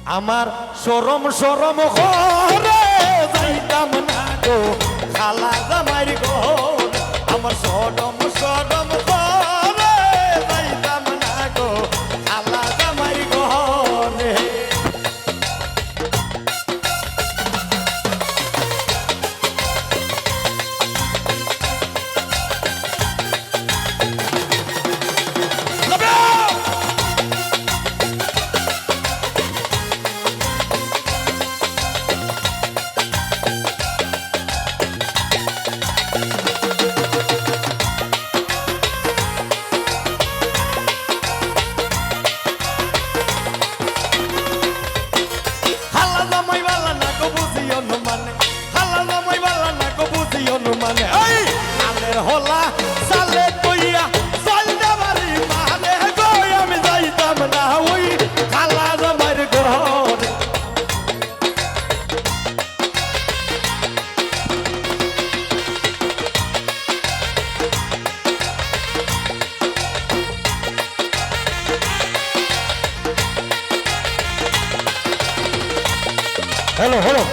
আমার শরম শরম ঘরে যাইতাম না গো খালা জামাইর ঘর আমার শরম শরম ঘরে যাইতাম না গো খালা জামাইর ঘরে মানে এই আলের হলা সালে কইয়া চলতে পারি মানে গো আমি যাইতাম না ওই খালা জামাইর ঘর হ্যালো হ্যালো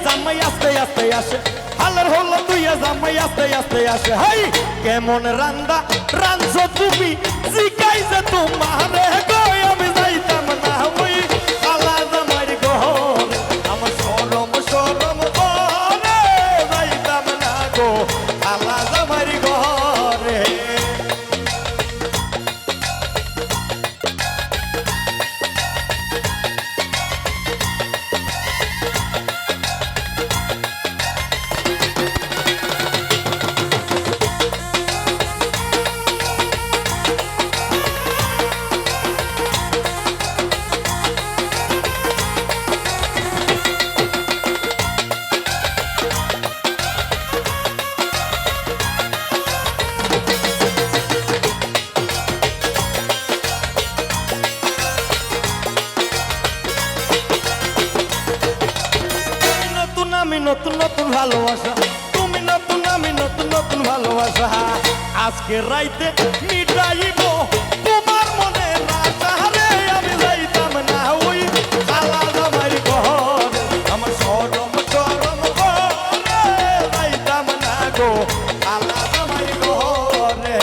জামাই আস্তে আস্তে আসে হালার হলো তুই জামাই আস্তে আস্তে আসে হাই কেমন রান্দা রাঞ্চ তুমি শিখাইছে তোমারে গো আমি যাইতাম না ওই খালা জামাইর ঘর আমার শরম শরম ঘরে যাইতাম না গো খালা জামাইর ঘরে নতুন নতুন ভালোবাসা তুমি নতুন আমি নতুন নতুন ভালোবাসা আজকে রাইতে মিটাইব তোমার মনে রাখা রে আমি যাইতাম না ওই খালা জামাইর ঘর আমার শরম শরম ঘরে যাইতাম না গো খালা জামাইর ঘরে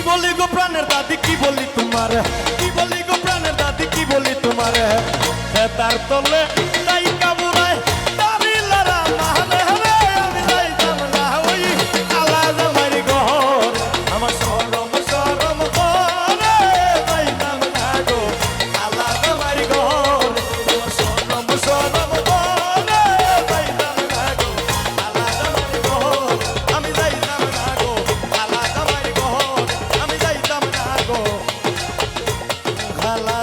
বলি গো প্রাণের দাদি কি বলি তোমার কি বলি গো প্রাণের দাদি কি বলি তোমার তার তলে তাই কাবুরায় দাবি লড়া মানে রে আমি যাইতাম না ওই খালা জামাইর ঘর আমার শরম শরম ঘরে যাইতাম না গো খালা জামাইর ঘর আমার শরম শরম ঘরে যাইতাম না গো খালা জামাইর ঘর আমি যাইতাম না গো খালা জামাইর ঘর আমি যাইতাম না গো খালা